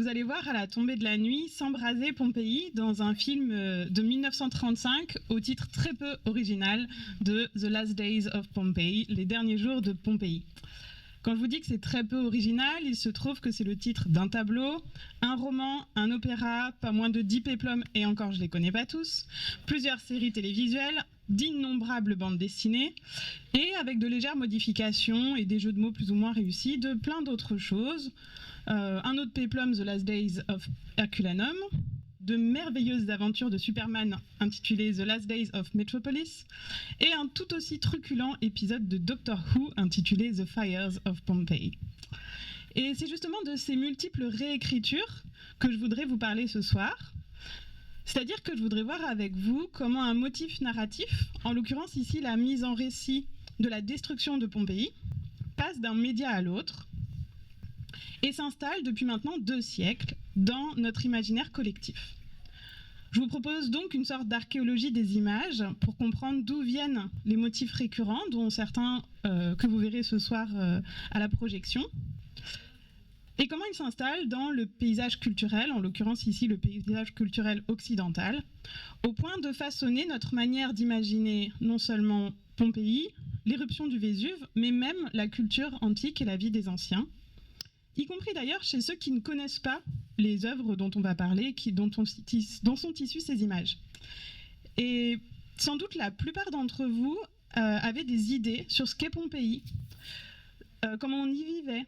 vous allez voir à la tombée de la nuit s'embraser Pompéi dans un film de 1935 au titre très peu original de The Last Days of Pompeii, les derniers jours de Pompéi. Quand je vous dis que c'est très peu original, il se trouve que c'est le titre d'un tableau, un roman, un opéra, pas moins de 10 péplums, et encore je les connais pas tous, plusieurs séries télévisuelles, d'innombrables bandes dessinées, et avec de légères modifications et des jeux de mots plus ou moins réussis, de plein d'autres choses. Un autre péplum, The Last Days of Herculanum, de merveilleuses aventures de Superman intitulé The Last Days of Metropolis, et un tout aussi truculent épisode de Doctor Who intitulé The Fires of Pompeii. Et c'est justement de ces multiples réécritures que je voudrais vous parler ce soir. C'est-à-dire que je voudrais voir avec vous comment un motif narratif, en l'occurrence ici la mise en récit de la destruction de Pompéi, passe d'un média à l'autre et s'installe depuis maintenant 2 siècles dans notre imaginaire collectif. Je vous propose donc une sorte d'archéologie des images pour comprendre d'où viennent les motifs récurrents, dont certains que vous verrez ce soir à la projection, et comment ils s'installent dans le paysage culturel, en l'occurrence ici le paysage culturel occidental, au point de façonner notre manière d'imaginer non seulement Pompéi, l'éruption du Vésuve, mais même la culture antique et la vie des anciens, y compris d'ailleurs chez ceux qui ne connaissent pas les œuvres dont on va parler, dont sont issues ces images. Et sans doute la plupart d'entre vous avaient des idées sur ce qu'est Pompéi, comment on y vivait,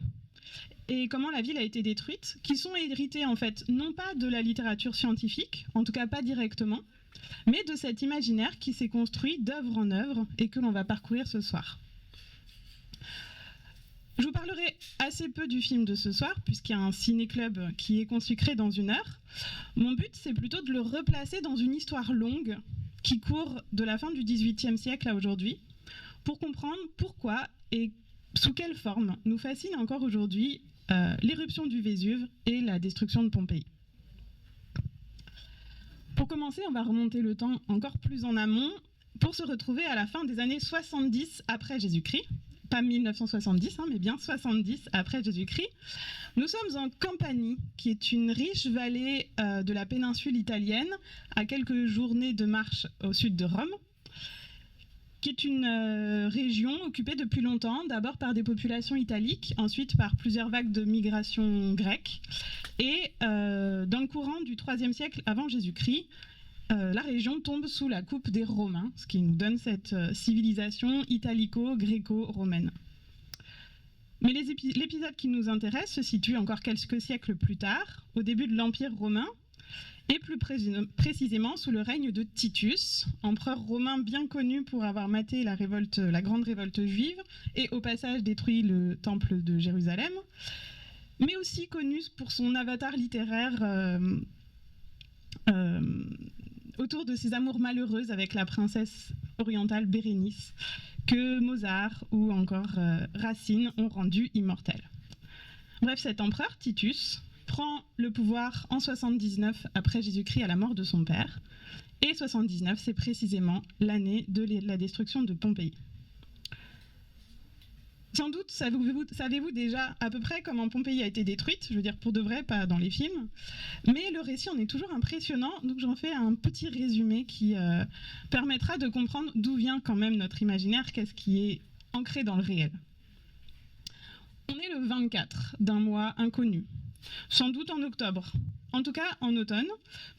et comment la ville a été détruite, qui sont héritées en fait non pas de la littérature scientifique, en tout cas pas directement, mais de cet imaginaire qui s'est construit d'œuvre en œuvre et que l'on va parcourir ce soir. Je vous parlerai assez peu du film de ce soir, puisqu'il y a un ciné-club qui est consacré dans 1 heure. Mon but, c'est plutôt de le replacer dans une histoire longue qui court de la fin du XVIIIe siècle à aujourd'hui, pour comprendre pourquoi et sous quelle forme nous fascine encore aujourd'hui l'éruption du Vésuve et la destruction de Pompéi. Pour commencer, on va remonter le temps encore plus en amont pour se retrouver à la fin des années 70 après Jésus-Christ. Pas 1970, mais bien 70 après Jésus-Christ. Nous sommes en Campanie, qui est une riche vallée de la péninsule italienne, à quelques journées de marche au sud de Rome, qui est une région occupée depuis longtemps, d'abord par des populations italiques, ensuite par plusieurs vagues de migration grecque. Et dans le courant du IIIe siècle avant Jésus-Christ, la région tombe sous la coupe des Romains, ce qui nous donne cette civilisation italico-gréco-romaine. Mais l'épisode qui nous intéresse se situe encore quelques siècles plus tard, au début de l'Empire romain, et plus précisément sous le règne de Titus, empereur romain bien connu pour avoir maté la grande révolte juive et au passage détruit le temple de Jérusalem, mais aussi connu pour son avatar littéraire autour de ses amours malheureuses avec la princesse orientale Bérénice, que Mozart ou encore Racine ont rendu immortel. Bref, cet empereur, Titus, prend le pouvoir en 79 après Jésus-Christ à la mort de son père, et 79, c'est précisément l'année de la destruction de Pompéi. Sans doute savez-vous déjà à peu près comment Pompéi a été détruite, je veux dire pour de vrai, pas dans les films, mais le récit en est toujours impressionnant, donc j'en fais un petit résumé qui permettra de comprendre d'où vient quand même notre imaginaire, qu'est-ce qui est ancré dans le réel. On est le 24 d'un mois inconnu, sans doute en octobre, en tout cas en automne,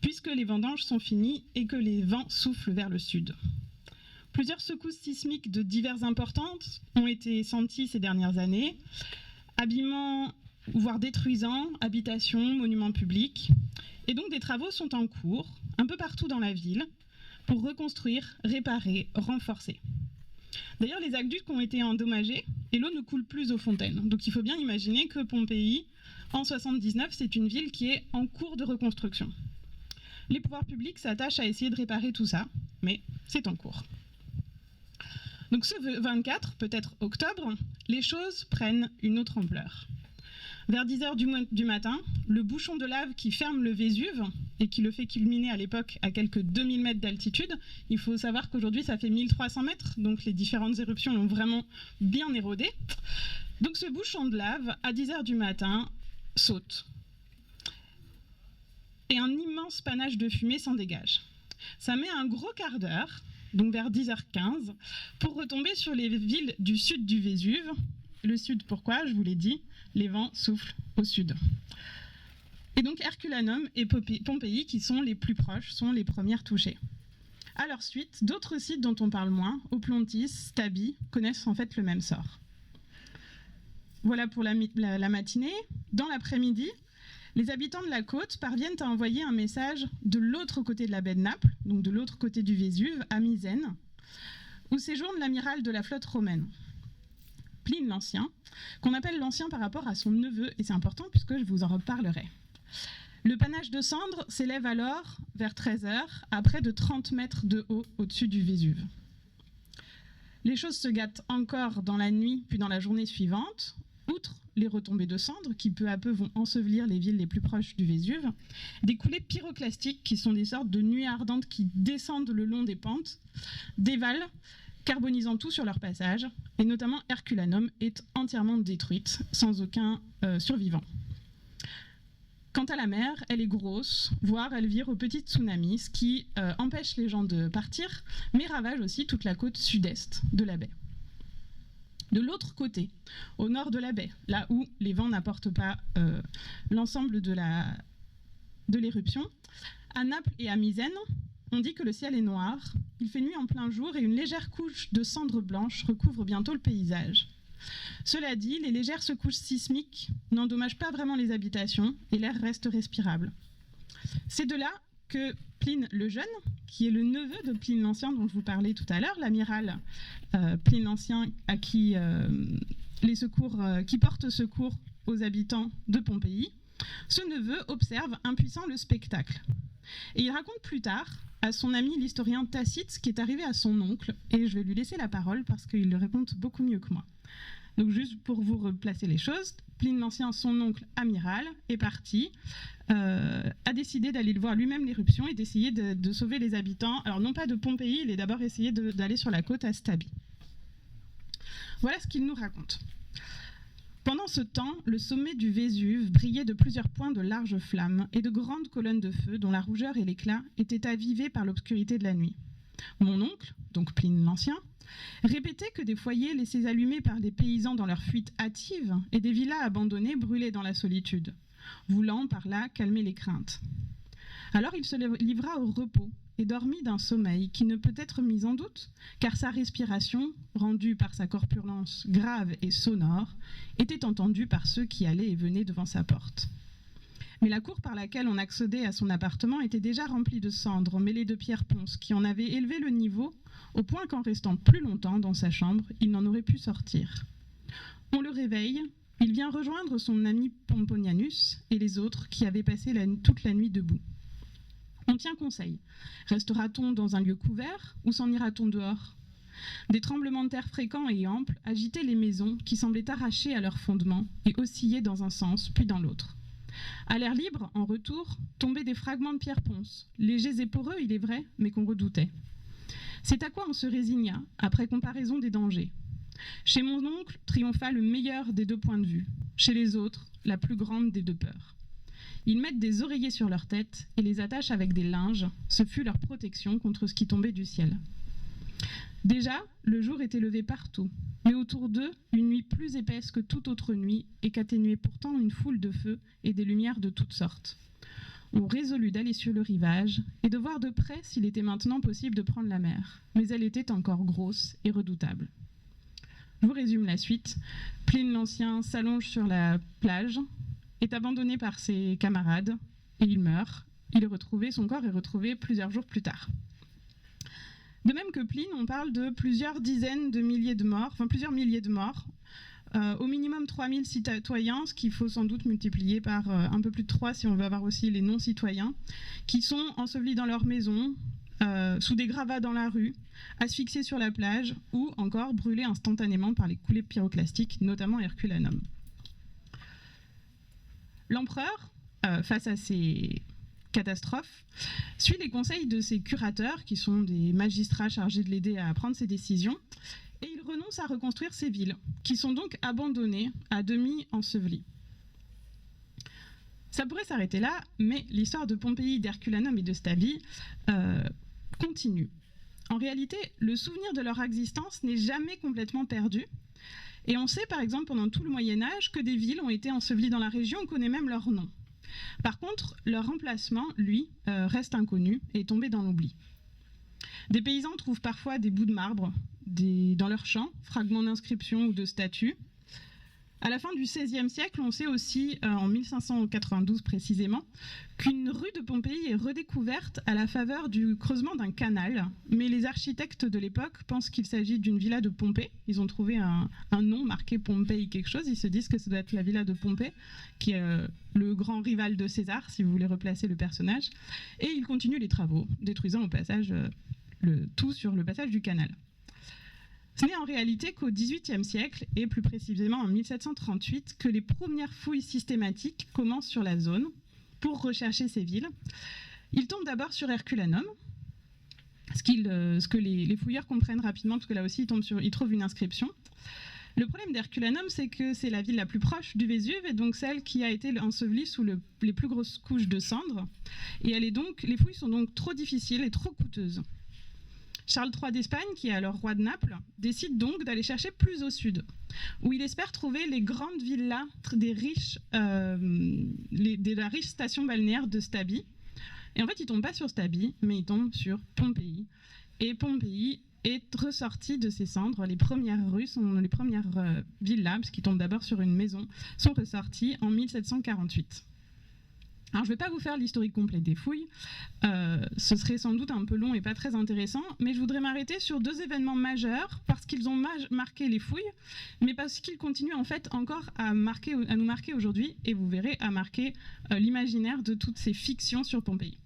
puisque les vendanges sont finies et que les vents soufflent vers le sud. Plusieurs secousses sismiques de diverses importantes ont été senties ces dernières années, abîmant, voire détruisant, habitations, monuments publics. Et donc des travaux sont en cours, un peu partout dans la ville, pour reconstruire, réparer, renforcer. D'ailleurs, les aqueducs ont été endommagés et l'eau ne coule plus aux fontaines. Donc il faut bien imaginer que Pompéi, en 79, c'est une ville qui est en cours de reconstruction. Les pouvoirs publics s'attachent à essayer de réparer tout ça, mais c'est en cours. Donc ce 24, peut-être octobre, les choses prennent une autre ampleur. Vers 10h du matin, le bouchon de lave qui ferme le Vésuve et qui le fait culminer à l'époque à quelques 2000 mètres d'altitude, il faut savoir qu'aujourd'hui ça fait 1300 mètres, donc les différentes éruptions l'ont vraiment bien érodé. Donc ce bouchon de lave, à 10h du matin, saute. et un immense panache de fumée s'en dégage. Ça met un gros quart d'heure, donc vers 10h15, pour retomber sur les villes du sud du Vésuve. Le sud, pourquoi? Je vous l'ai dit, les vents soufflent au sud. Et donc Herculanum et Pompéi, qui sont les plus proches, sont les premières touchées. À leur suite, d'autres sites dont on parle moins, Oplontis, Stabi, connaissent en fait le même sort. Voilà pour la matinée. Dans l'après-midi, les habitants de la côte parviennent à envoyer un message de l'autre côté de la baie de Naples, donc de l'autre côté du Vésuve, à Misène, où séjourne l'amiral de la flotte romaine, Pline l'Ancien, qu'on appelle l'Ancien par rapport à son neveu, et c'est important puisque je vous en reparlerai. Le panache de cendres s'élève alors, vers 13h, à près de 30 mètres de haut au-dessus du Vésuve. Les choses se gâtent encore dans la nuit, puis dans la journée suivante. Outre les retombées de cendres, qui peu à peu vont ensevelir les villes les plus proches du Vésuve, des coulées pyroclastiques, qui sont des sortes de nuées ardentes qui descendent le long des pentes, dévalent, carbonisant tout sur leur passage, et notamment Herculanum est entièrement détruite, sans aucun survivant. Quant à la mer, elle est grosse, voire elle vire aux petits tsunamis, ce qui empêche les gens de partir, mais ravage aussi toute la côte sud-est de la baie. De l'autre côté, au nord de la baie, là où les vents n'apportent pas l'ensemble de l'éruption, à Naples et à Misène, on dit que le ciel est noir, il fait nuit en plein jour et une légère couche de cendres blanches recouvre bientôt le paysage. Cela dit, les légères secousses sismiques n'endommagent pas vraiment les habitations et l'air reste respirable. C'est de là que Pline le Jeune, qui est le neveu de Pline l'Ancien dont je vous parlais tout à l'heure, l'amiral Pline l'Ancien à qui, qui porte secours aux habitants de Pompéi, ce neveu observe impuissant le spectacle. Et il raconte plus tard à son ami l'historien Tacite ce qui est arrivé à son oncle, et je vais lui laisser la parole parce qu'il le raconte beaucoup mieux que moi. Donc juste pour vous replacer les choses, Pline l'Ancien, son oncle amiral, est parti, a décidé d'aller voir lui-même l'éruption et d'essayer de sauver les habitants. Alors non pas de Pompéi, il est d'abord essayé d'aller sur la côte à Stabi. Voilà ce qu'il nous raconte. Pendant ce temps, le sommet du Vésuve brillait de plusieurs points de larges flammes et de grandes colonnes de feu dont la rougeur et l'éclat étaient avivés par l'obscurité de la nuit. Mon oncle, donc Pline l'Ancien, répétait que des foyers laissés allumés par des paysans dans leur fuite hâtive et des villas abandonnées brûlaient dans la solitude, voulant par là calmer les craintes. Alors il se livra au repos et dormit d'un sommeil qui ne peut être mis en doute, car sa respiration, rendue par sa corpulence grave et sonore, était entendue par ceux qui allaient et venaient devant sa porte. Mais la cour par laquelle on accédait à son appartement était déjà remplie de cendres mêlées de pierres ponces qui en avaient élevé le niveau, au point qu'en restant plus longtemps dans sa chambre, il n'en aurait pu sortir. On le réveille, il vient rejoindre son ami Pomponianus et les autres qui avaient passé toute la nuit debout. On tient conseil. Restera-t-on dans un lieu couvert ou s'en ira-t-on dehors? Des tremblements de terre fréquents et amples agitaient les maisons qui semblaient arrachées à leurs fondements et oscillaient dans un sens puis dans l'autre. À l'air libre, en retour, tombaient des fragments de pierre ponce, légers et poreux, il est vrai, mais qu'on redoutait. C'est à quoi on se résigna, après comparaison des dangers. Chez mon oncle triompha le meilleur des deux points de vue, chez les autres, la plus grande des deux peurs. Ils mettent des oreillers sur leur tête et les attachent avec des linges, ce fut leur protection contre ce qui tombait du ciel. Déjà, le jour était levé partout, mais autour d'eux, une nuit plus épaisse que toute autre nuit et qu'atténuait pourtant une foule de feux et des lumières de toutes sortes. On résolut d'aller sur le rivage et de voir de près s'il était maintenant possible de prendre la mer, mais elle était encore grosse et redoutable. Je vous résume la suite. Pline l'Ancien s'allonge sur la plage, est abandonné par ses camarades et il meurt. Son corps est retrouvé plusieurs jours plus tard. De même que Pline, on parle de plusieurs dizaines de milliers de morts, enfin plusieurs milliers de morts, au minimum 3000 citoyens, ce qu'il faut sans doute multiplier par un peu plus de 3 si on veut avoir aussi les non-citoyens, qui sont ensevelis dans leur maison, sous des gravats dans la rue, asphyxiés sur la plage ou encore brûlés instantanément par les coulées pyroclastiques, notamment Herculanum. L'empereur, face à ces catastrophes, suit les conseils de ses curateurs, qui sont des magistrats chargés de l'aider à prendre ses décisions, et il renonce à reconstruire ces villes, qui sont donc abandonnées, à demi ensevelies. Ça pourrait s'arrêter là, mais l'histoire de Pompéi, d'Herculanum et de Stabie continue. En réalité, le souvenir de leur existence n'est jamais complètement perdu. Et on sait par exemple pendant tout le Moyen-Âge que des villes ont été ensevelies dans la région, on connaît même leur nom. Par contre, leur remplacement, lui, reste inconnu et est tombé dans l'oubli. Des paysans trouvent parfois des bouts de marbre dans leurs champs, fragments d'inscriptions ou de statues. À la fin du XVIe siècle, on sait aussi, en 1592 précisément, qu'une rue de Pompéi est redécouverte à la faveur du creusement d'un canal. Mais les architectes de l'époque pensent qu'il s'agit d'une villa de Pompée. Ils ont trouvé un nom marqué Pompéi quelque chose. Ils se disent que ça doit être la villa de Pompée, qui est le grand rival de César, si vous voulez replacer le personnage. Et ils continuent les travaux, détruisant au passage tout sur le passage du canal. Ce n'est en réalité qu'au XVIIIe siècle, et plus précisément en 1738, que les premières fouilles systématiques commencent sur la zone pour rechercher ces villes. Ils tombent d'abord sur Herculanum, ce que les fouilleurs comprennent rapidement, parce que là aussi ils trouvent une inscription. Le problème d'Herculanum, c'est que c'est la ville la plus proche du Vésuve, et donc celle qui a été ensevelie sous les plus grosses couches de cendres. Et les fouilles sont donc trop difficiles et trop coûteuses. Charles III d'Espagne, qui est alors roi de Naples, décide donc d'aller chercher plus au sud, où il espère trouver les grandes villas de la riche station balnéaire de Stabie. Et en fait, il ne tombe pas sur Stabie, mais il tombe sur Pompéi. Et Pompéi est ressorti de ses cendres. Les premières rues, les premières villas, parce qu'il tombe d'abord sur une maison, sont ressorties en 1748. Alors, je ne vais pas vous faire l'historique complet des fouilles, ce serait sans doute un peu long et pas très intéressant, mais je voudrais m'arrêter sur deux événements majeurs, parce qu'ils ont marqué les fouilles, mais parce qu'ils continuent en fait encore à nous marquer aujourd'hui, et vous verrez, à marquer l'imaginaire de toutes ces fictions sur Pompéi.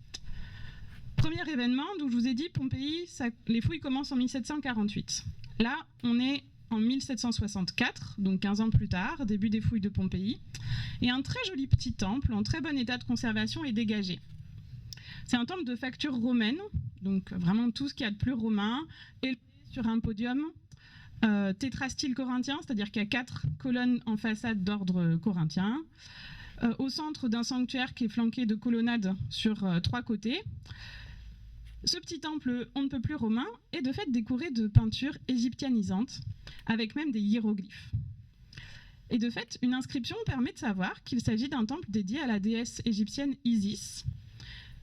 Premier événement, donc je vous ai dit, Pompéi, les fouilles commencent en 1748. Là, on est en 1764, donc 15 ans plus tard, début des fouilles de Pompéi, et un très joli petit temple en très bon état de conservation est dégagé. C'est un temple de facture romaine, donc vraiment tout ce qu'il y a de plus romain, élevé sur un podium tétrastyle corinthien, c'est-à-dire qu'il y a 4 colonnes en façade d'ordre corinthien, au centre d'un sanctuaire qui est flanqué de colonnades sur 3 côtés. Ce petit temple, on ne peut plus romain, est de fait décoré de peintures égyptianisantes, avec même des hiéroglyphes. Et de fait, une inscription permet de savoir qu'il s'agit d'un temple dédié à la déesse égyptienne Isis,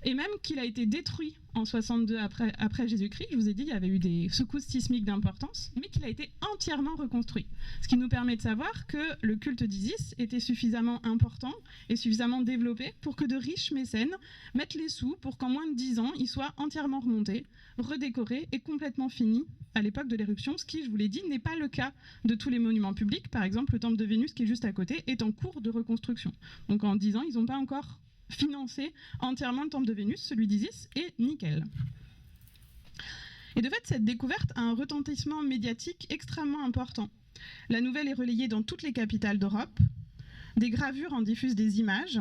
et même qu'il a été détruit en 62 après Jésus-Christ. Je vous ai dit, il y avait eu des secousses sismiques d'importance, mais qu'il a été entièrement reconstruit. Ce qui nous permet de savoir que le culte d'Isis était suffisamment important et suffisamment développé pour que de riches mécènes mettent les sous pour qu'en moins de 10 ans, il soit entièrement remonté, redécoré et complètement fini à l'époque de l'éruption, ce qui, je vous l'ai dit, n'est pas le cas de tous les monuments publics. Par exemple, le temple de Vénus, qui est juste à côté, est en cours de reconstruction. Donc en 10 ans, ils n'ont pas encore financé entièrement le temple de Vénus, celui d'Isis, et nickel. Et de fait, cette découverte a un retentissement médiatique extrêmement important. La nouvelle est relayée dans toutes les capitales d'Europe, des gravures en diffusent des images,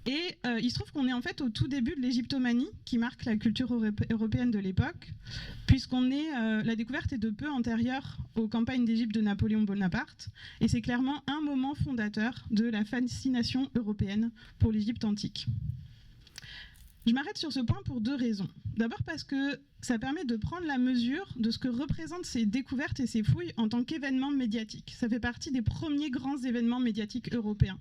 et il se trouve qu'on est en fait au tout début de l'égyptomanie, qui marque la culture européenne de l'époque, la découverte est de peu antérieure aux campagnes d'Égypte de Napoléon Bonaparte, et c'est clairement un moment fondateur de la fascination européenne pour l'Égypte antique. Je m'arrête sur ce point pour 2 raisons. D'abord parce que ça permet de prendre la mesure de ce que représentent ces découvertes et ces fouilles en tant qu'événements médiatiques. Ça fait partie des premiers grands événements médiatiques européens.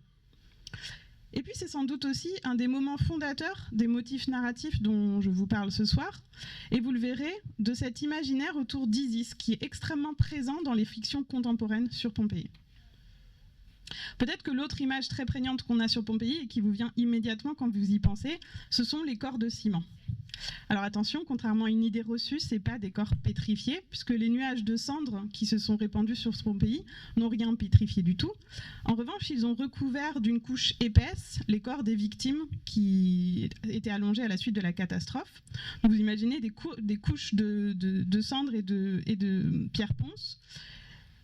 Et puis c'est sans doute aussi un des moments fondateurs des motifs narratifs dont je vous parle ce soir, et vous le verrez, de cet imaginaire autour d'Isis qui est extrêmement présent dans les fictions contemporaines sur Pompéi. Peut-être que l'autre image très prégnante qu'on a sur Pompéi et qui vous vient immédiatement quand vous y pensez, ce sont les corps de ciment. Alors attention, contrairement à une idée reçue, ce n'est pas des corps pétrifiés, puisque les nuages de cendres qui se sont répandus sur Pompéi n'ont rien pétrifié du tout. En revanche, ils ont recouvert d'une couche épaisse les corps des victimes qui étaient allongés à la suite de la catastrophe. Donc, vous imaginez des couches de cendres et de pierre ponce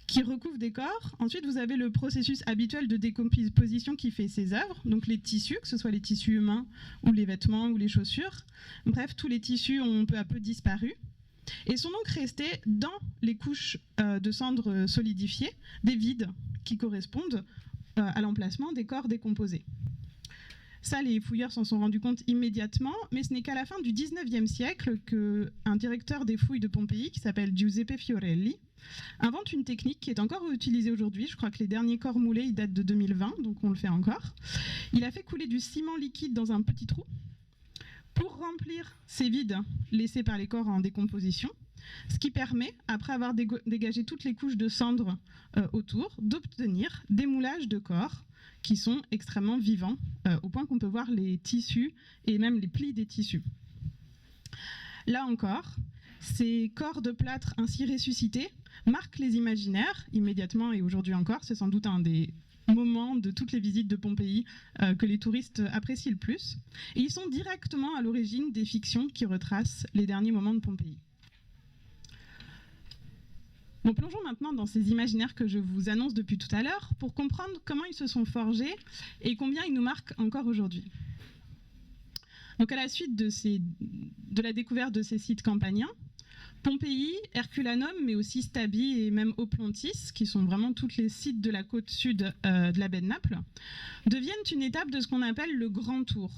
qui recouvre des corps. Ensuite, vous avez le processus habituel de décomposition qui fait ses œuvres, donc les tissus, que ce soit les tissus humains ou les vêtements ou les chaussures. Bref, tous les tissus ont peu à peu disparu et sont donc restés dans les couches de cendres solidifiées, des vides qui correspondent à l'emplacement des corps décomposés. Ça, les fouilleurs s'en sont rendus compte immédiatement, mais ce n'est qu'à la fin du 19e siècle qu'un directeur des fouilles de Pompéi, qui s'appelle Giuseppe Fiorelli, invente une technique qui est encore utilisée aujourd'hui. Je crois que les derniers corps moulés, ils datent de 2020, donc on le fait encore. Il a fait couler du ciment liquide dans un petit trou pour remplir ces vides laissés par les corps en décomposition, ce qui permet, après avoir dégagé toutes les couches de cendres autour, d'obtenir des moulages de corps qui sont extrêmement vivants, au point qu'on peut voir les tissus et même les plis des tissus. Là encore, ces corps de plâtre ainsi ressuscités marquent les imaginaires immédiatement et aujourd'hui encore. C'est sans doute un des moments de toutes les visites de Pompéi que les touristes apprécient le plus. Et ils sont directement à l'origine des fictions qui retracent les derniers moments de Pompéi. Bon, plongeons maintenant dans ces imaginaires que je vous annonce depuis tout à l'heure pour comprendre comment ils se sont forgés et combien ils nous marquent encore aujourd'hui. Donc à la suite de la découverte de ces sites campaniens, Pompéi, Herculanum, mais aussi Stabi et même Oplontis, qui sont vraiment tous les sites de la côte sud de la baie de Naples, deviennent une étape de ce qu'on appelle le Grand Tour.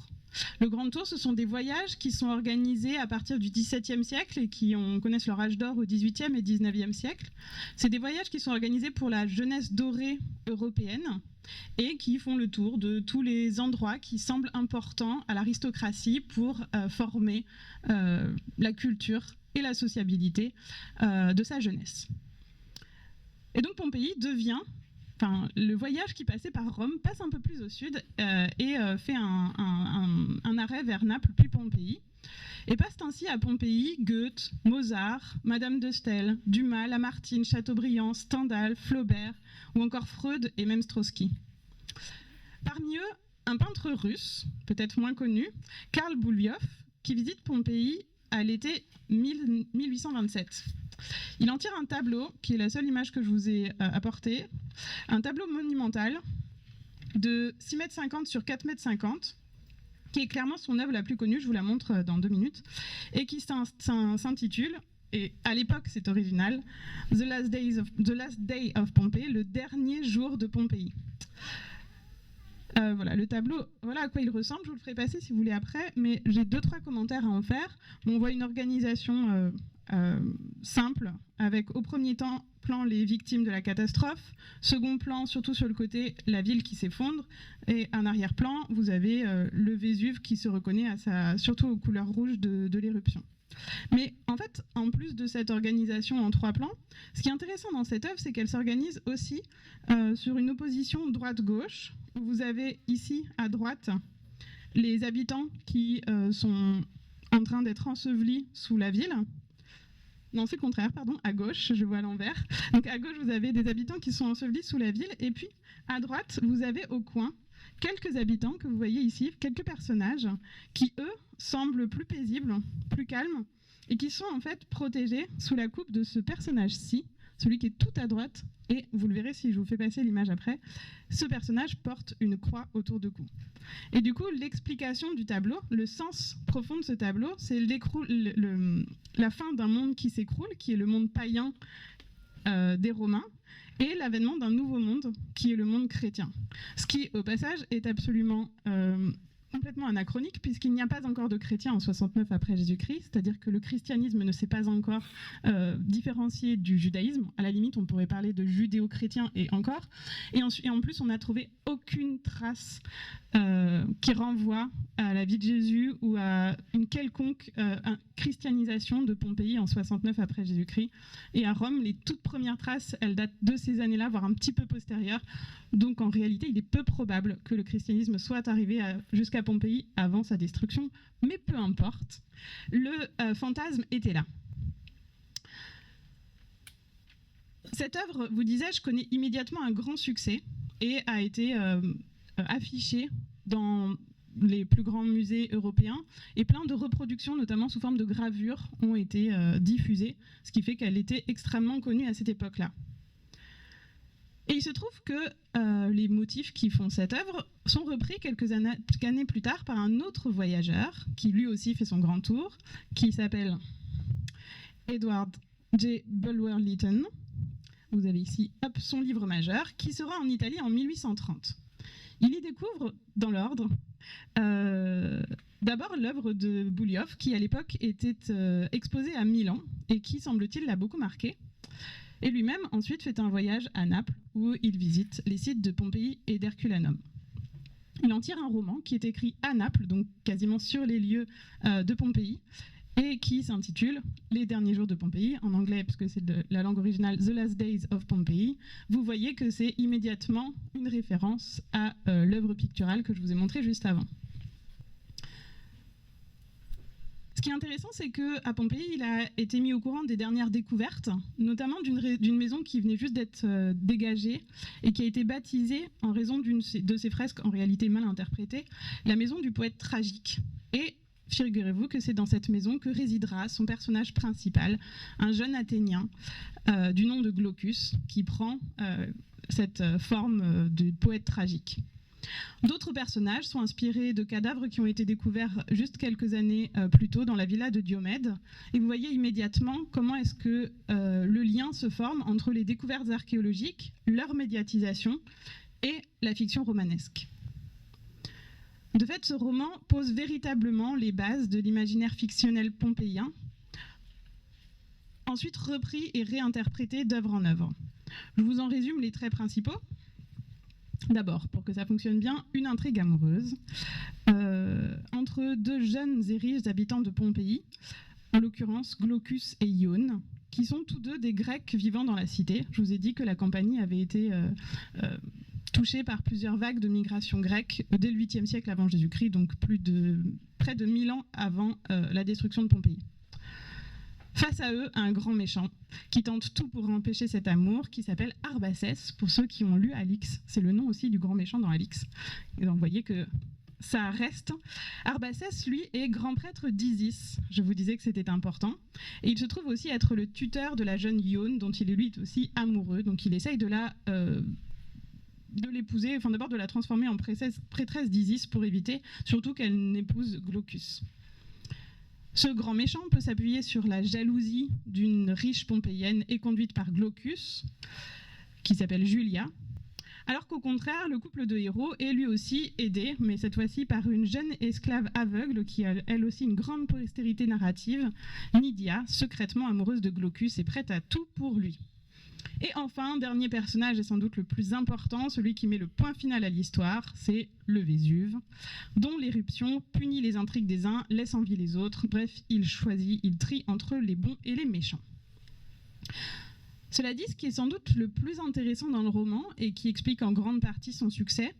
Le Grand Tour, ce sont des voyages qui sont organisés à partir du XVIIe siècle et qui connaissent leur âge d'or au XVIIIe et XIXe siècle. C'est des voyages qui sont organisés pour la jeunesse dorée européenne et qui font le tour de tous les endroits qui semblent importants à l'aristocratie pour former la culture et la sociabilité de sa jeunesse. Et donc Pompéi devient... Enfin, le voyage qui passait par Rome passe un peu plus au sud et fait un arrêt vers Naples puis Pompéi. Et passent ainsi à Pompéi Goethe, Mozart, Madame de Staël, Dumas, Lamartine, Chateaubriand, Stendhal, Flaubert ou encore Freud et même Straussky. Parmi eux, un peintre russe, peut-être moins connu, Karl Bouliov, qui visite Pompéi à l'été 1827. Il en tire un tableau, qui est la seule image que je vous ai apportée, un tableau monumental de 6,50 m sur 4,50 m, qui est clairement son œuvre la plus connue, je vous la montre dans 2 minutes, et qui s'intitule, et à l'époque c'est original, The Last Day of Pompeii, le dernier jour de Pompéi. Voilà, le tableau, voilà à quoi il ressemble, je vous le ferai passer si vous voulez après, mais j'ai 2-3 commentaires à en faire. On voit une organisation simple, avec au premier plan les victimes de la catastrophe, second plan, surtout sur le côté, la ville qui s'effondre, et un arrière-plan, vous avez le Vésuve qui se reconnaît surtout aux couleurs rouges de l'éruption. Mais en fait, en plus de cette organisation en 3 plans, ce qui est intéressant dans cette œuvre, c'est qu'elle s'organise aussi sur une opposition droite-gauche. Vous avez ici, à droite, les habitants qui sont en train d'être ensevelis sous la ville. Non, c'est le contraire, pardon, à gauche, je vois à l'envers. Donc à gauche, vous avez des habitants qui sont ensevelis sous la ville, et puis à droite, vous avez au coin quelques habitants que vous voyez ici, quelques personnages qui, eux, semblent plus paisibles, plus calmes, et qui sont en fait protégés sous la coupe de ce personnage-ci, celui qui est tout à droite, et vous le verrez si je vous fais passer l'image après, ce personnage porte une croix autour du cou. Et du coup, l'explication du tableau, le sens profond de ce tableau, c'est la fin d'un monde qui s'écroule, qui est le monde païen des Romains, et l'avènement d'un nouveau monde, qui est le monde chrétien. Ce qui, au passage, est absolument complètement anachronique, puisqu'il n'y a pas encore de chrétiens en 69 après Jésus-Christ, c'est-à-dire que le christianisme ne s'est pas encore différencié du judaïsme. À la limite, on pourrait parler de judéo-chrétien et encore. Et en plus, on n'a trouvé aucune trace qui renvoie à la vie de Jésus ou à une quelconque christianisation de Pompéi en 69 après Jésus-Christ. Et à Rome, les toutes premières traces, elles datent de ces années-là, voire un petit peu postérieures. Donc en réalité, il est peu probable que le christianisme soit arrivé jusqu'à Pompéi avant sa destruction, mais peu importe, le fantasme était là. Cette œuvre, vous disais-je, connaît immédiatement un grand succès et a été affichée dans les plus grands musées européens, et plein de reproductions, notamment sous forme de gravures, ont été diffusées, ce qui fait qu'elle était extrêmement connue à cette époque-là. Et il se trouve que les motifs qui font cette œuvre sont repris quelques années plus tard par un autre voyageur, qui lui aussi fait son grand tour, qui s'appelle Edward J. Bulwer-Lytton. Vous avez ici son livre majeur, qui sera en Italie en 1830. Il y découvre, dans l'ordre, D'abord, l'œuvre de Buliov, qui à l'époque était exposée à Milan et qui, semble-t-il, l'a beaucoup marqué. Et lui-même, ensuite, fait un voyage à Naples où il visite les sites de Pompéi et d'Herculanum. Il en tire un roman qui est écrit à Naples, donc quasiment sur les lieux de Pompéi, et qui s'intitule Les derniers jours de Pompéi, en anglais, parce que c'est la langue originale, The Last Days of Pompéi. Vous voyez que c'est immédiatement une référence à l'œuvre picturale que je vous ai montrée juste avant. Ce qui est intéressant, c'est qu'à Pompéi, il a été mis au courant des dernières découvertes, notamment d'une maison qui venait juste d'être dégagée et qui a été baptisée, en raison de ses fresques en réalité mal interprétées, la maison du poète tragique. Et figurez-vous que c'est dans cette maison que résidera son personnage principal, un jeune Athénien du nom de Glaucus, qui prend cette forme de poète tragique. D'autres personnages sont inspirés de cadavres qui ont été découverts juste quelques années plus tôt dans la villa de Diomède. Et vous voyez immédiatement comment est-ce que le lien se forme entre les découvertes archéologiques, leur médiatisation et la fiction romanesque. De fait, ce roman pose véritablement les bases de l'imaginaire fictionnel pompéien, ensuite repris et réinterprété d'œuvre en œuvre. Je vous en résume les traits principaux. D'abord, pour que ça fonctionne bien, une intrigue amoureuse entre deux jeunes et riches habitants de Pompéi, en l'occurrence Glaucus et Ione, qui sont tous deux des Grecs vivant dans la cité. Je vous ai dit que la Campanie avait été touchée par plusieurs vagues de migration grecque dès le 8e siècle avant Jésus-Christ, donc près de 1000 ans avant la destruction de Pompéi. Face à eux, un grand méchant qui tente tout pour empêcher cet amour, qui s'appelle Arbacès, pour ceux qui ont lu Alix. C'est le nom aussi du grand méchant dans Alix. Et donc vous voyez que ça reste. Arbacès, lui, est grand prêtre d'Isis. Je vous disais que c'était important. Et il se trouve aussi être le tuteur de la jeune Ione, dont il est lui aussi amoureux. Donc il essaye de l'épouser, enfin d'abord de la transformer en prêtresse d'Isis pour éviter surtout qu'elle n'épouse Glaucus. Ce grand méchant peut s'appuyer sur la jalousie d'une riche pompéienne et conduite par Glaucus, qui s'appelle Julia, alors qu'au contraire, le couple de héros est lui aussi aidé, mais cette fois-ci par une jeune esclave aveugle qui a elle aussi une grande postérité narrative, Nydia, secrètement amoureuse de Glaucus et prête à tout pour lui. Et enfin, dernier personnage et sans doute le plus important, celui qui met le point final à l'histoire, c'est le Vésuve, dont l'éruption punit les intrigues des uns, laisse en vie les autres. Bref, il trie entre les bons et les méchants. Cela dit, ce qui est sans doute le plus intéressant dans le roman et qui explique en grande partie son succès,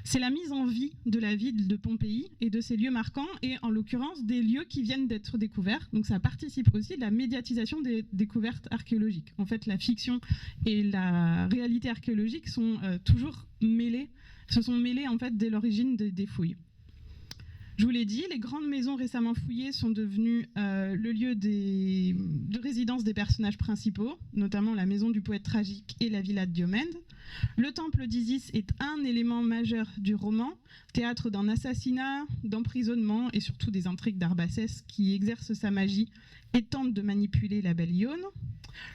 c'est la mise en vie de la ville de Pompéi et de ses lieux marquants, et en l'occurrence des lieux qui viennent d'être découverts. Donc ça participe aussi de la médiatisation des découvertes archéologiques. En fait, la fiction et la réalité archéologique sont toujours mêlées, se sont mêlées en fait dès l'origine des fouilles. Je vous l'ai dit, les grandes maisons récemment fouillées sont devenues le lieu de résidence des personnages principaux, notamment la maison du poète tragique et la villa de Diomède. Le temple d'Isis est un élément majeur du roman, théâtre d'un assassinat, d'emprisonnement et surtout des intrigues d'Arbacès qui exerce sa magie et tente de manipuler la belle Ione.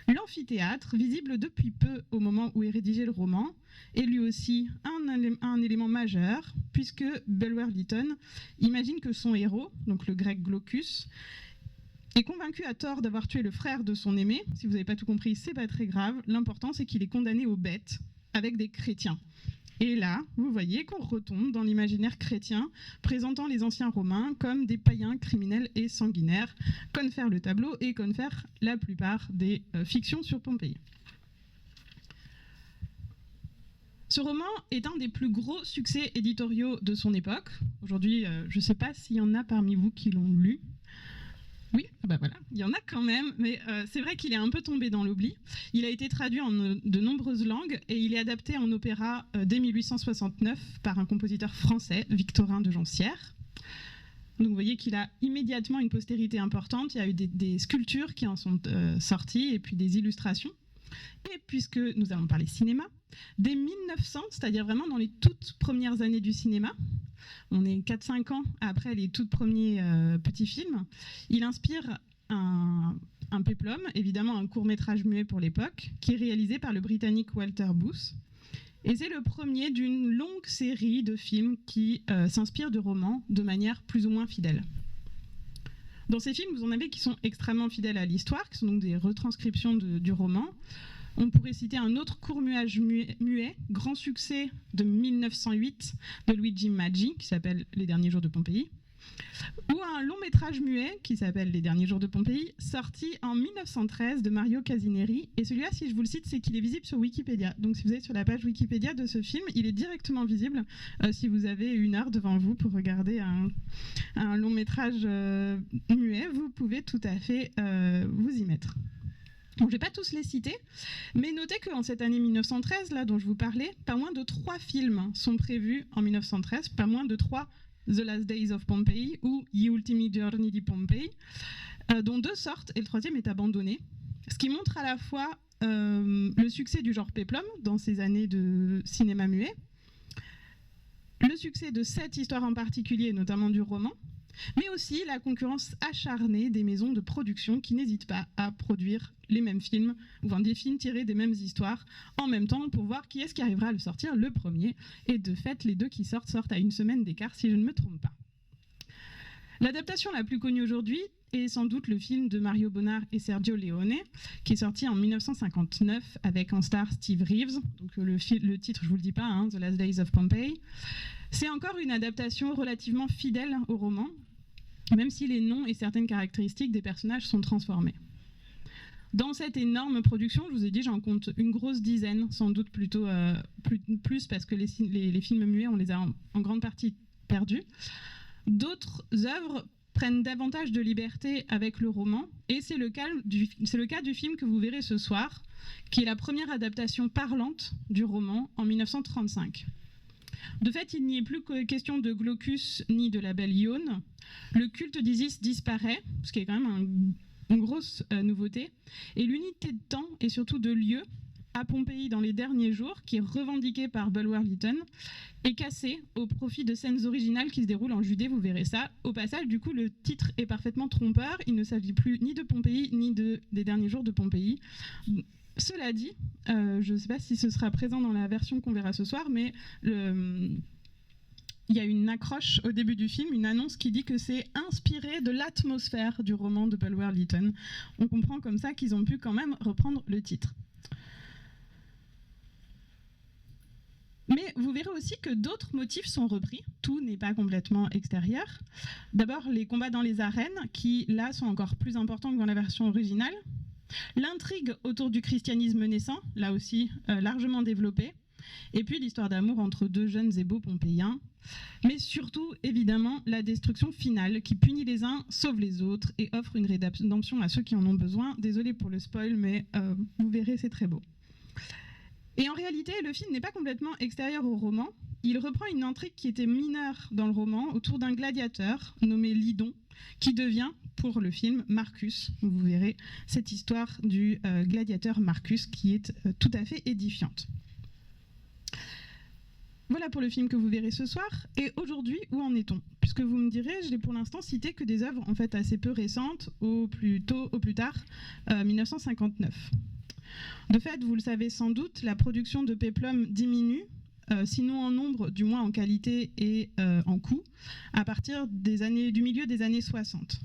L'amphithéâtre, visible depuis peu au moment où est rédigé le roman, est lui aussi un élément majeur, puisque Bulwer-Lytton imagine que son héros, donc le grec Glaucus, est convaincu à tort d'avoir tué le frère de son aimé. Si vous n'avez pas tout compris, c'est pas très grave. L'important, c'est qu'il est condamné aux bêtes avec des chrétiens. Et là, vous voyez qu'on retombe dans l'imaginaire chrétien, présentant les anciens Romains comme des païens criminels et sanguinaires, confère le tableau et confère la plupart des fictions sur Pompéi. Ce roman est un des plus gros succès éditoriaux de son époque. Aujourd'hui, je ne sais pas s'il y en a parmi vous qui l'ont lu. Oui, bah voilà, il y en a quand même, mais c'est vrai qu'il est un peu tombé dans l'oubli. Il a été traduit en de nombreuses langues et il est adapté en opéra dès 1869 par un compositeur français, Victorin de Joncières. Donc vous voyez qu'il a immédiatement une postérité importante. Il y a eu des sculptures qui en sont sorties et puis des illustrations. Et puisque nous allons parler cinéma, dès 1900, c'est-à-dire vraiment dans les toutes premières années du cinéma, on est 4-5 ans après les tout premiers petits films, il inspire un péplum, évidemment un court-métrage muet pour l'époque, qui est réalisé par le Britannique Walter Booth. Et c'est le premier d'une longue série de films qui s'inspirent de romans de manière plus ou moins fidèle. Dans ces films, vous en avez qui sont extrêmement fidèles à l'histoire, qui sont donc des retranscriptions du roman. On pourrait citer un autre court-métrage muet, grand succès de 1908 de Luigi Maggi, qui s'appelle Les Derniers Jours de Pompéi, ou un long-métrage muet qui s'appelle Les Derniers Jours de Pompéi, sorti en 1913 de Mario Casineri. Et celui-là, si je vous le cite, c'est qu'il est visible sur Wikipédia. Donc si vous allez sur la page Wikipédia de ce film, il est directement visible si vous avez 1 heure devant vous pour regarder un long-métrage muet. Vous pouvez tout à fait vous y mettre. Donc, je ne vais pas tous les citer, mais notez qu'en cette année 1913, là, dont je vous parlais, pas moins de 3 films sont prévus en 1913, pas moins de 3, The Last Days of Pompeii ou Gli Ultimi Giorni di Pompei, dont 2 sortent et le 3e est abandonné, ce qui montre à la fois le succès du genre péplum dans ces années de cinéma muet, le succès de cette histoire en particulier, notamment du roman, mais aussi la concurrence acharnée des maisons de production qui n'hésitent pas à produire les mêmes films, ou enfin des films tirés des mêmes histoires en même temps pour voir qui est-ce qui arrivera à le sortir le premier. Et de fait, les 2 qui sortent à 1 semaine d'écart, si je ne me trompe pas. L'adaptation la plus connue aujourd'hui est sans doute le film de Mario Bonnard et Sergio Leone, qui est sorti en 1959 avec en star Steve Reeves. Donc le titre, je ne vous le dis pas, The Last Days of Pompeii. C'est encore une adaptation relativement fidèle au roman, même si les noms et certaines caractéristiques des personnages sont transformés. Dans cette énorme production, je vous ai dit, j'en compte une grosse dizaine, sans doute plutôt plus parce que les films muets, on les a en grande partie perdus. D'autres œuvres prennent davantage de liberté avec le roman, et c'est le cas du film que vous verrez ce soir, qui est la première adaptation parlante du roman en 1935. De fait, il n'y est plus question de Glaucus ni de la belle Ione. Le culte d'Isis disparaît, ce qui est quand même une grosse nouveauté, et l'unité de temps et surtout de lieu à Pompéi dans les derniers jours, qui est revendiquée par Bulwer-Lytton, est cassée au profit de scènes originales qui se déroulent en Judée, vous verrez ça. Au passage, du coup, le titre est parfaitement trompeur, il ne s'agit plus ni de Pompéi, ni des derniers jours de Pompéi. Cela dit, je ne sais pas si ce sera présent dans la version qu'on verra ce soir, mais il y a une accroche au début du film, une annonce qui dit que c'est inspiré de l'atmosphère du roman de Bulwer-Lytton. On comprend comme ça qu'ils ont pu quand même reprendre le titre. Mais vous verrez aussi que d'autres motifs sont repris, tout n'est pas complètement extérieur. D'abord, les combats dans les arènes, qui là sont encore plus importants que dans la version originale. L'intrigue autour du christianisme naissant, là aussi largement développée. Et puis l'histoire d'amour entre 2 jeunes et beaux Pompéiens. Mais surtout, évidemment, la destruction finale qui punit les uns, sauve les autres et offre une rédemption à ceux qui en ont besoin. Désolée pour le spoil, mais vous verrez, c'est très beau. Et en réalité, le film n'est pas complètement extérieur au roman. Il reprend une intrigue qui était mineure dans le roman autour d'un gladiateur nommé Lydon, qui devient, pour le film, Marcus. Vous verrez cette histoire du gladiateur Marcus qui est tout à fait édifiante. Voilà pour le film que vous verrez ce soir. Et aujourd'hui, où en est-on? Puisque vous me direz, je n'ai pour l'instant cité que des œuvres en fait assez peu récentes, au plus tard, 1959. De fait, vous le savez sans doute, la production de péplum diminue, sinon en nombre, du moins en qualité et en coût, à partir du milieu des années 60.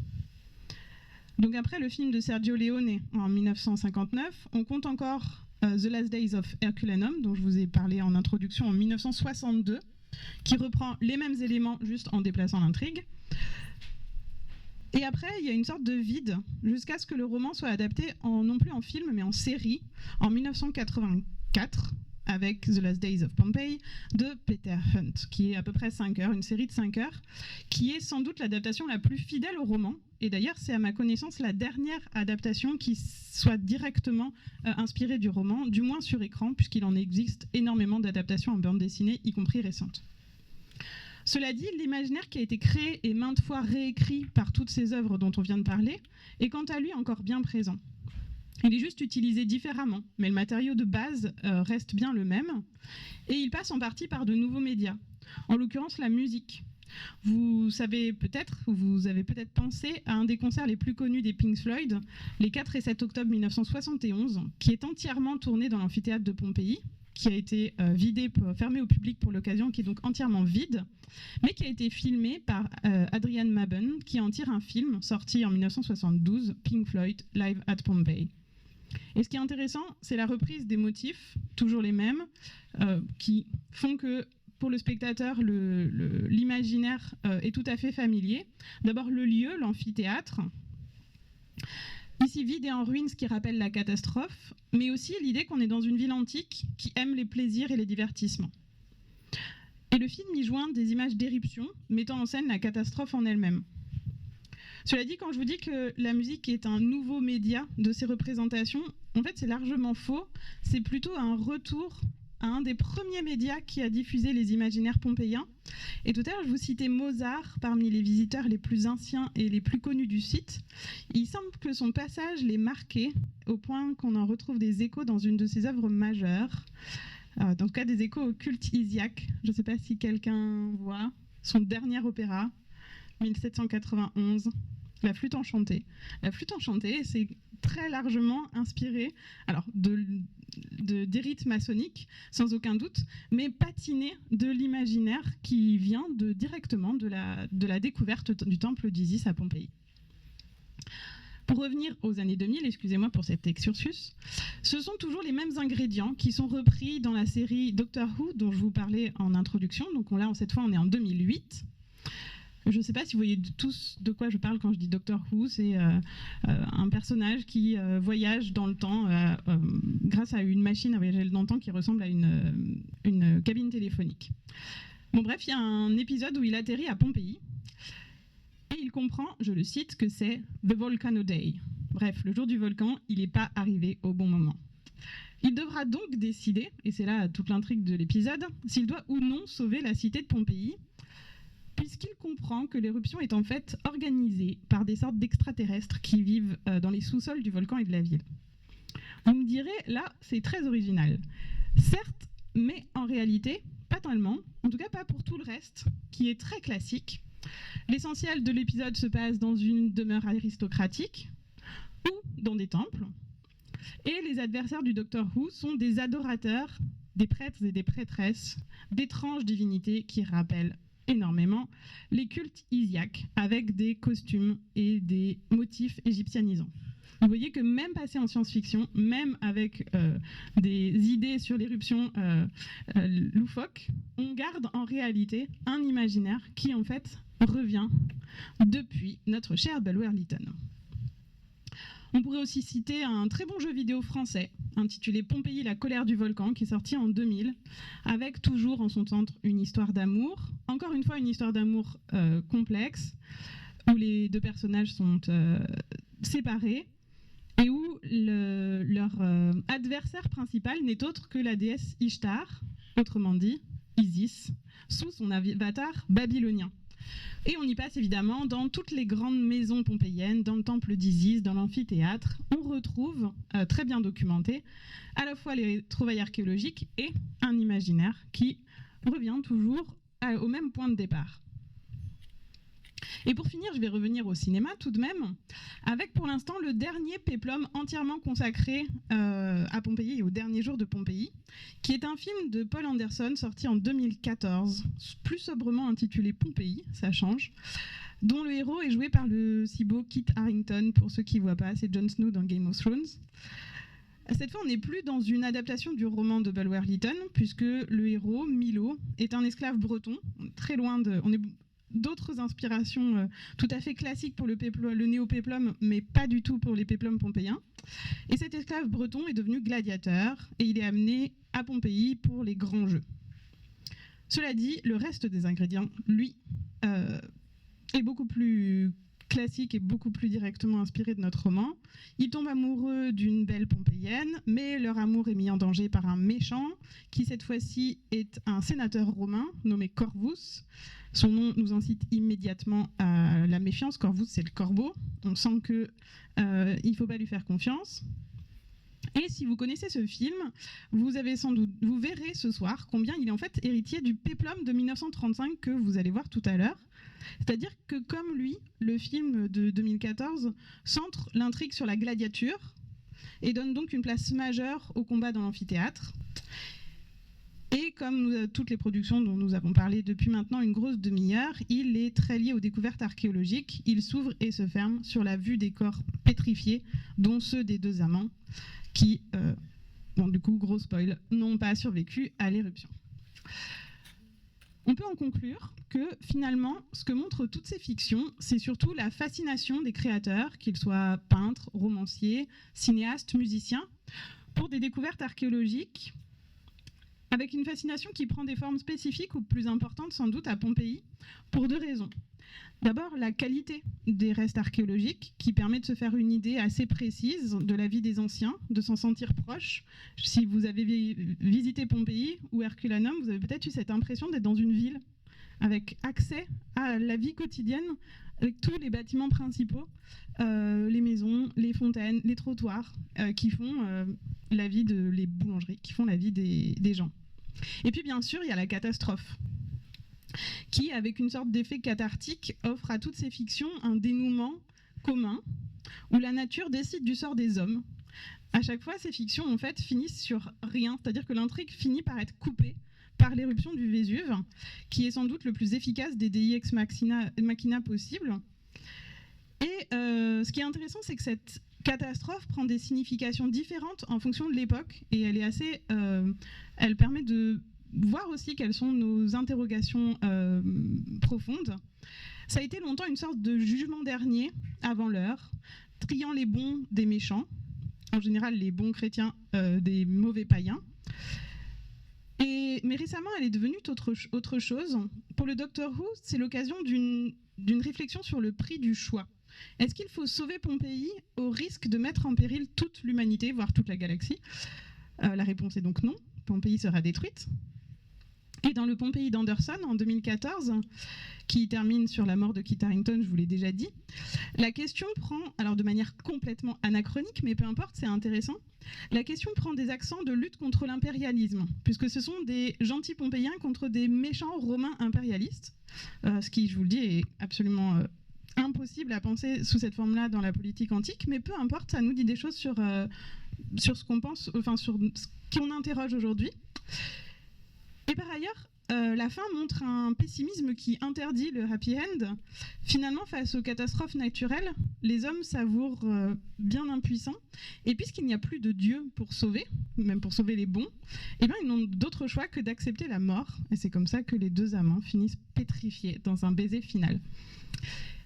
Donc après le film de Sergio Leone en 1959, on compte encore The Last Days of Herculanum, dont je vous ai parlé en introduction en 1962, qui reprend les mêmes éléments juste en déplaçant l'intrigue. Et après, il y a une sorte de vide, jusqu'à ce que le roman soit adapté non plus en film, mais en série, en 1984, avec The Last Days of Pompeii, de Peter Hunt, qui est à peu près 5 heures, une série de 5 heures, qui est sans doute l'adaptation la plus fidèle au roman. Et d'ailleurs, c'est à ma connaissance la dernière adaptation qui soit directement inspirée du roman, du moins sur écran, puisqu'il en existe énormément d'adaptations en bande dessinée, y compris récentes. Cela dit, l'imaginaire qui a été créé et maintes fois réécrit par toutes ces œuvres dont on vient de parler est quant à lui encore bien présent. Il est juste utilisé différemment, mais le matériau de base reste bien le même, et il passe en partie par de nouveaux médias, en l'occurrence la musique. Vous avez peut-être pensé à un des concerts les plus connus des Pink Floyd, les 4 et 7 octobre 1971, qui est entièrement tourné dans l'amphithéâtre de Pompéi, qui a été fermé au public pour l'occasion, qui est donc entièrement vide, mais qui a été filmé par Adrian Maben, qui en tire un film sorti en 1972, Pink Floyd Live at Pompeii. Et ce qui est intéressant, c'est la reprise des motifs, toujours les mêmes, qui font que pour le spectateur, l'imaginaire est tout à fait familier. D'abord le lieu, l'amphithéâtre, ici vide et en ruine, ce qui rappelle la catastrophe, mais aussi l'idée qu'on est dans une ville antique qui aime les plaisirs et les divertissements. Et le film y joint des images d'éruption, mettant en scène la catastrophe en elle-même. Cela dit, quand je vous dis que la musique est un nouveau média de ces représentations, en fait c'est largement faux, c'est plutôt un retour à un des premiers médias qui a diffusé les imaginaires pompéiens. Et tout à l'heure, je vous citais Mozart parmi les visiteurs les plus anciens et les plus connus du site. Il semble que son passage l'ait marqué au point qu'on en retrouve des échos dans une de ses œuvres majeures. Dans le cas des échos au culte Isiaque. Je ne sais pas si quelqu'un voit son dernier opéra, 1791, La Flûte enchantée. La Flûte enchantée, c'est très largement inspiré des rites maçonniques, sans aucun doute, mais patiné de l'imaginaire qui vient directement de la découverte du temple d'Isis à Pompéi. Pour revenir aux années 2000, excusez-moi pour cet excursus, ce sont toujours les mêmes ingrédients qui sont repris dans la série Doctor Who dont je vous parlais en introduction. Donc cette fois on est en 2008. Je ne sais pas si vous voyez tous de quoi je parle quand je dis Doctor Who. C'est un personnage qui voyage dans le temps grâce à une machine à voyager dans le temps qui ressemble à une cabine téléphonique. Bon bref, il y a un épisode où il atterrit à Pompéi et il comprend, je le cite, que c'est The Volcano Day. Bref, le jour du volcan, il n'est pas arrivé au bon moment. Il devra donc décider, et c'est là toute l'intrigue de l'épisode, s'il doit ou non sauver la cité de Pompéi, puisqu'il comprend que l'éruption est en fait organisée par des sortes d'extraterrestres qui vivent dans les sous-sols du volcan et de la ville. Vous me direz, là, c'est très original. Certes, mais en réalité, pas tellement, en tout cas pas pour tout le reste, qui est très classique. L'essentiel de l'épisode se passe dans une demeure aristocratique ou dans des temples. Et les adversaires du Doctor Who sont des adorateurs, des prêtres et des prêtresses, d'étranges divinités qui rappellent énormément les cultes isiaques avec des costumes et des motifs égyptianisants. Vous voyez que même passé en science-fiction, même avec des idées sur l'éruption loufoque, on garde en réalité un imaginaire qui en fait revient depuis notre cher Bulwer Lytton. On pourrait aussi citer un très bon jeu vidéo français intitulé Pompéi, la colère du volcan, qui est sorti en 2000, avec toujours en son centre une histoire d'amour, encore une fois une histoire d'amour complexe, où les deux personnages sont séparés, et où leur adversaire principal n'est autre que la déesse Ishtar, autrement dit Isis, sous son avatar babylonien. Et on y passe évidemment dans toutes les grandes maisons pompéiennes, dans le temple d'Isis, dans l'amphithéâtre. On retrouve, très bien documenté, à la fois les trouvailles archéologiques et un imaginaire qui revient toujours au même point de départ. Et pour finir, je vais revenir au cinéma tout de même, avec pour l'instant le dernier péplum entièrement consacré à Pompéi et aux derniers jours de Pompéi, qui est un film de Paul Anderson sorti en 2014, plus sobrement intitulé Pompéi, ça change, dont le héros est joué par le si beau Kit Harington, pour ceux qui ne voient pas, c'est Jon Snow dans Game of Thrones. Cette fois, on n'est plus dans une adaptation du roman de Bulwer Lytton, puisque le héros, Milo, est un esclave breton, très loin de... On est d'autres inspirations tout à fait classiques pour le néo-péplum, mais pas du tout pour les péplums pompéiens. Et cet esclave breton est devenu gladiateur et il est amené à Pompéi pour les grands jeux. Cela dit, le reste des ingrédients, lui, est beaucoup plus classique et beaucoup plus directement inspiré de notre roman. Il tombe amoureux d'une belle pompéienne, mais leur amour est mis en danger par un méchant, qui cette fois-ci est un sénateur romain nommé Corvus. Son nom nous incite immédiatement à la méfiance. Corvus, c'est le corbeau. On sent qu'il ne faut pas lui faire confiance. Et si vous connaissez ce film, vous verrez ce soir combien il est en fait héritier du péplum de 1935 que vous allez voir tout à l'heure. C'est-à-dire que comme lui, le film de 2014 centre l'intrigue sur la gladiature et donne donc une place majeure au combat dans l'amphithéâtre. comme toutes les productions dont nous avons parlé depuis maintenant une grosse demi-heure, il est très lié aux découvertes archéologiques. Il s'ouvre et se ferme sur la vue des corps pétrifiés, dont ceux des 2 amants, qui, du coup, gros spoil, n'ont pas survécu à l'éruption. On peut en conclure que finalement, ce que montrent toutes ces fictions, c'est surtout la fascination des créateurs, qu'ils soient peintres, romanciers, cinéastes, musiciens, pour des découvertes archéologiques, avec une fascination qui prend des formes spécifiques ou plus importantes sans doute à Pompéi, pour 2 raisons. D'abord, la qualité des restes archéologiques, qui permet de se faire une idée assez précise de la vie des anciens, de s'en sentir proche. Si vous avez visité Pompéi ou Herculanum, vous avez peut-être eu cette impression d'être dans une ville, avec accès à la vie quotidienne, avec tous les bâtiments principaux, les maisons, les fontaines, les trottoirs, qui font la vie les boulangeries, qui font la vie des gens. Et puis bien sûr, il y a la catastrophe, qui, avec une sorte d'effet cathartique, offre à toutes ces fictions un dénouement commun, où la nature décide du sort des hommes. À chaque fois, ces fictions, en fait, finissent sur rien, c'est-à-dire que l'intrigue finit par être coupée par l'éruption du Vésuve, qui est sans doute le plus efficace des Dei ex machina possibles. Et ce qui est intéressant, c'est que cette catastrophe prend des significations différentes en fonction de l'époque, et elle permet de voir aussi quelles sont nos interrogations profondes. Ça a été longtemps une sorte de jugement dernier, avant l'heure, triant les bons des méchants, en général les bons chrétiens des mauvais païens. Mais récemment, elle est devenue autre chose. Pour le Doctor Who, c'est l'occasion d'une réflexion sur le prix du choix. Est-ce qu'il faut sauver Pompéi au risque de mettre en péril toute l'humanité, voire toute la galaxie ? La réponse est donc non. Pompéi sera détruite. Et dans le Pompéi d'Anderson, en 2014, qui termine sur la mort de Kit Harington, je vous l'ai déjà dit, la question prend, alors de manière complètement anachronique, mais peu importe, c'est intéressant, la question prend des accents de lutte contre l'impérialisme, puisque ce sont des gentils Pompéiens contre des méchants Romains impérialistes, ce qui, je vous le dis, est absolument impossible à penser sous cette forme-là dans la politique antique, mais peu importe, ça nous dit des choses sur ce qu'on pense, enfin sur ce qu'on interroge aujourd'hui. Et par ailleurs, la fin montre un pessimisme qui interdit le happy end. Finalement, face aux catastrophes naturelles, les hommes s'avouent bien impuissants. Et puisqu'il n'y a plus de Dieu pour sauver, même pour sauver les bons, eh bien, ils n'ont d'autre choix que d'accepter la mort. Et c'est comme ça que les 2 amants finissent pétrifiés dans un baiser final.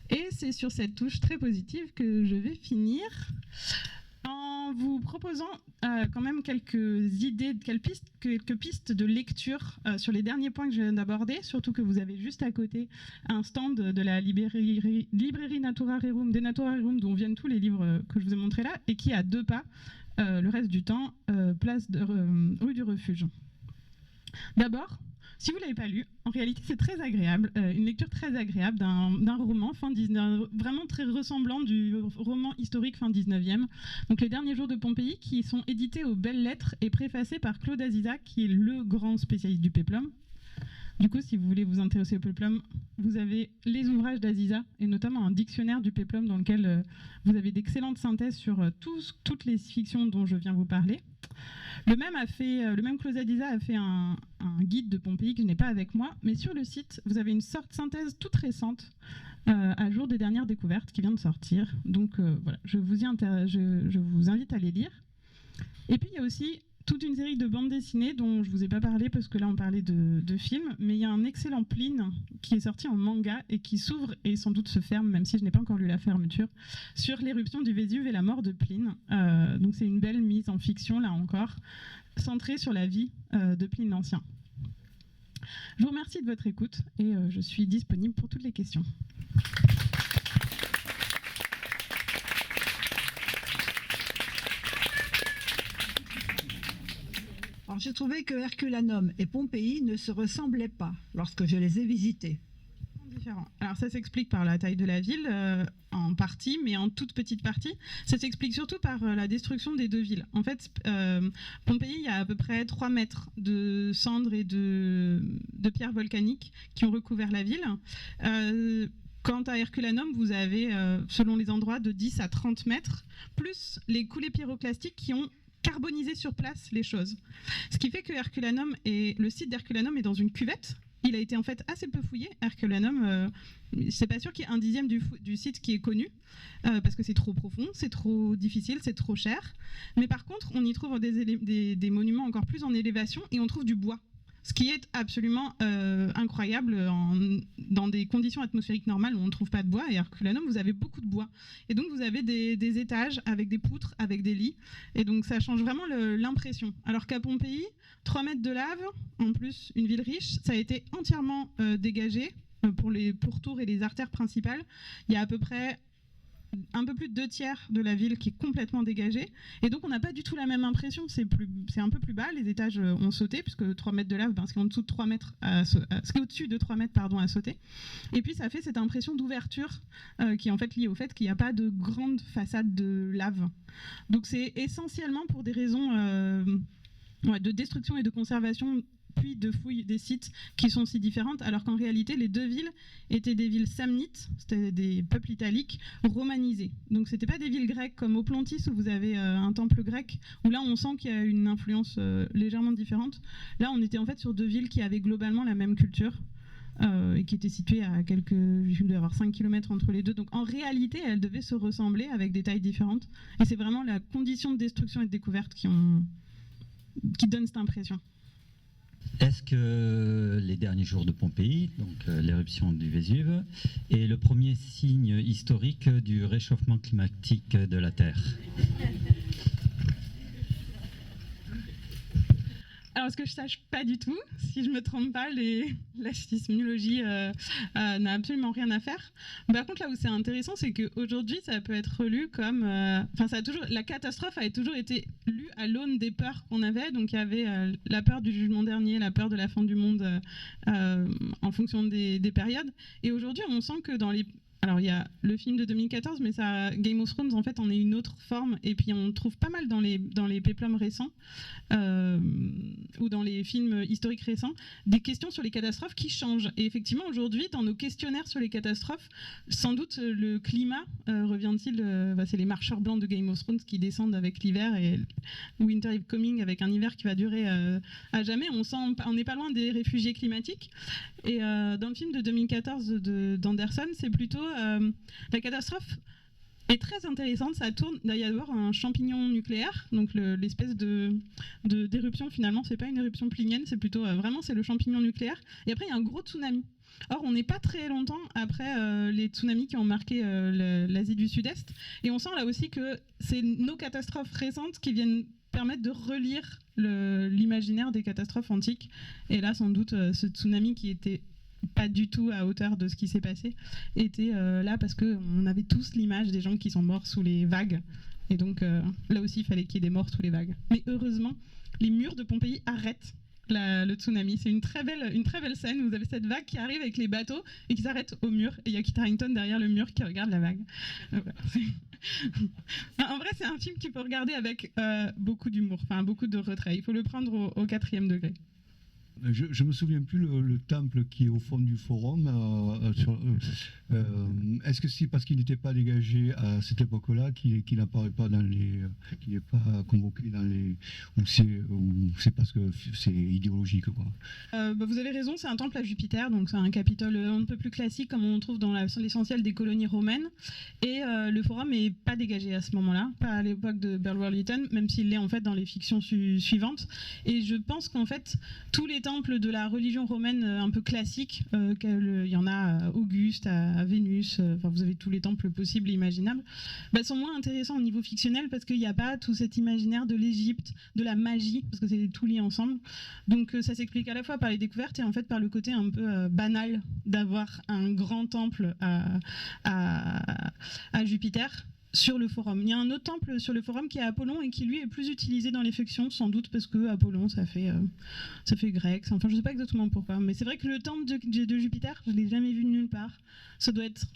Et c'est sur cette touche très positive que je vais finir, en vous proposant quand même quelques idées, quelques pistes de lecture sur les derniers points que je viens d'aborder, surtout que vous avez juste à côté un stand de la librairie Natura Rerum, des Natura Rerum, dont viennent tous les livres que je vous ai montrés là, et qui est à 2 pas, le reste du temps, place de rue du Refuge. D'abord, si vous ne l'avez pas lu, en réalité c'est très agréable, une lecture très agréable d'un roman fin 19, vraiment très ressemblant du roman historique fin 19e, donc Les Derniers Jours de Pompéi, qui sont édités aux belles lettres et préfacés par Claude Aziza, qui est le grand spécialiste du péplum. Du coup, si vous voulez vous intéresser au péplum, vous avez les ouvrages d'Aziza, et notamment un dictionnaire du péplum dans lequel vous avez d'excellentes synthèses sur toutes les fictions dont je viens vous parler. Le même Claude Aziza a fait un guide de Pompéi que je n'ai pas avec moi, mais sur le site, vous avez une sorte de synthèse toute récente, à jour des dernières découvertes qui vient de sortir. Donc voilà, je vous invite à les lire. Et puis il y a aussi toute une série de bandes dessinées dont je ne vous ai pas parlé parce que là on parlait de films, mais il y a un excellent Pline qui est sorti en manga et qui s'ouvre et sans doute se ferme, même si je n'ai pas encore lu la fermeture, sur l'éruption du Vésuve et la mort de Pline. Donc c'est une belle mise en fiction, là encore, centrée sur la vie de Pline l'Ancien. Je vous remercie de votre écoute et je suis disponible pour toutes les questions. Alors, j'ai trouvé que Herculanum et Pompéi ne se ressemblaient pas lorsque je les ai visités. Différent. Alors ça s'explique par la taille de la ville, en partie, mais en toute petite partie. Ça s'explique surtout par la destruction des 2 villes. En fait, Pompéi, il y a à peu près 3 mètres de cendres et de pierres volcaniques qui ont recouvert la ville. Quant à Herculanum, vous avez, selon les endroits, de 10 à 30 mètres, plus les coulées pyroclastiques qui ont carboniser sur place les choses. Ce qui fait que le site d'Herculanum est dans une cuvette. Il a été en fait assez peu fouillé. Herculanum, c'est pas sûr qu'il y ait un dixième du site qui est connu, parce que c'est trop profond, c'est trop difficile, c'est trop cher. Mais par contre, on y trouve des monuments encore plus en élévation et on trouve du bois. Ce qui est absolument incroyable dans des conditions atmosphériques normales où on ne trouve pas de bois. Et à Herculanum, vous avez beaucoup de bois. Et donc, vous avez des étages avec des poutres, avec des lits. Et donc, ça change vraiment l'impression. Alors qu'à Pompéi, 3 mètres de lave, en plus, une ville riche, ça a été entièrement dégagé pour les pourtours et les artères principales. Il y a à peu près un peu plus de 2/3 de la ville qui est complètement dégagée, et donc on n'a pas du tout la même impression. C'est un peu plus bas, les étages ont sauté, puisque 3 mètres de lave, ce qui est en dessous de 3 mètres ce qui est au-dessus de 3 mètres a sauté, et puis ça fait cette impression d'ouverture qui est en fait liée au fait qu'il n'y a pas de grande façade de lave. Donc c'est essentiellement pour des raisons de destruction et de conservation puis de fouilles des sites qui sont si différentes, alors qu'en réalité, les deux villes étaient des villes samnites, c'était des peuples italiques romanisés. Donc c'était pas des villes grecques comme Oplontis, où vous avez un temple grec, où là on sent qu'il y a une influence légèrement différente. Là, on était en fait sur deux villes qui avaient globalement la même culture, et qui étaient situées à il doit y avoir 5 km entre les deux. Donc en réalité, elles devaient se ressembler avec des tailles différentes. Et c'est vraiment la condition de destruction et de découverte qui donne cette impression. Est-ce que les derniers jours de Pompéi, donc l'éruption du Vésuve, est le premier signe historique du réchauffement climatique de la Terre ? Alors, ce que je sache pas du tout, si je me trompe pas, la sismologie n'a absolument rien à faire. Par contre, là où c'est intéressant, c'est qu'aujourd'hui, ça peut être relu comme... la catastrophe a toujours été lue à l'aune des peurs qu'on avait. Donc, il y avait la peur du jugement dernier, la peur de la fin du monde en fonction des périodes. Et aujourd'hui, on sent que dans les... Alors, il y a le film de 2014, mais Game of Thrones, en fait, en est une autre forme. Et puis, on trouve pas mal dans les péplums récents, ou dans les films historiques récents, des questions sur les catastrophes qui changent. Et effectivement, aujourd'hui, dans nos questionnaires sur les catastrophes, sans doute, le climat revient-il... c'est les marcheurs blancs de Game of Thrones qui descendent avec l'hiver, et Winter is Coming avec un hiver qui va durer à jamais. On n'est pas loin des réfugiés climatiques. Et dans le film de 2014 d'Anderson, c'est plutôt... la catastrophe est très intéressante. Ça tourne d'ailleurs un champignon nucléaire, donc l'espèce d'éruption, finalement, c'est pas une éruption plinienne, c'est plutôt vraiment c'est le champignon nucléaire. Et après, il y a un gros tsunami. Or, on n'est pas très longtemps après les tsunamis qui ont marqué l'Asie du Sud-Est. Et on sent là aussi que c'est nos catastrophes récentes qui viennent permettre de relire l'imaginaire des catastrophes antiques. Et là, sans doute, ce tsunami qui était pas du tout à hauteur de ce qui s'est passé, était là parce qu'on avait tous l'image des gens qui sont morts sous les vagues. Et donc, là aussi, il fallait qu'il y ait des morts sous les vagues. Mais heureusement, les murs de Pompéi arrêtent le tsunami. C'est une très belle scène. Vous avez cette vague qui arrive avec les bateaux et qui s'arrête au mur. Et il y a Kit Harington derrière le mur qui regarde la vague. En vrai, c'est un film qu'il faut regarder avec beaucoup d'humour, beaucoup de retrait. Il faut le prendre au 4e degré. Je ne me souviens plus le temple qui est au fond du forum. Est-ce que c'est parce qu'il n'était pas dégagé à cette époque-là qu'il n'apparaît pas qu'il n'est pas convoqué dans les, ou c'est parce que c'est idéologique, quoi. Vous avez raison, c'est un temple à Jupiter, donc c'est un capitole un peu plus classique comme on trouve dans l'essentiel des colonies romaines. Et le forum n'est pas dégagé à ce moment-là, pas à l'époque de Bulwer-Lytton, même s'il l'est en fait dans les fictions suivantes. Et je pense qu'en fait tous les temples de la religion romaine un peu classique, il y en a à Auguste, à Vénus, vous avez tous les temples possibles et imaginables, sont moins intéressants au niveau fictionnel parce qu'il n'y a pas tout cet imaginaire de l'Égypte, de la magie, parce que c'est tout lié ensemble. Donc ça s'explique à la fois par les découvertes et en fait par le côté un peu banal d'avoir un grand temple à Jupiter sur le forum. Il y a un autre temple sur le forum qui est Apollon et qui lui est plus utilisé dans les fictions, sans doute parce que Apollon ça fait grec, enfin je sais pas exactement pourquoi, mais c'est vrai que le temple de Jupiter, je l'ai jamais vu nulle part. Ça doit être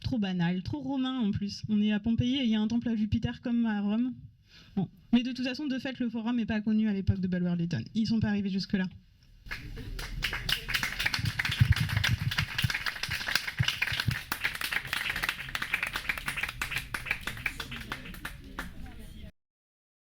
trop banal, trop romain en plus. On est à Pompéi et il y a un temple à Jupiter comme à Rome. Bon. Mais de toute façon, de fait, le forum n'est pas connu à l'époque de Bulwer-Lytton. Ils sont pas arrivés jusque là.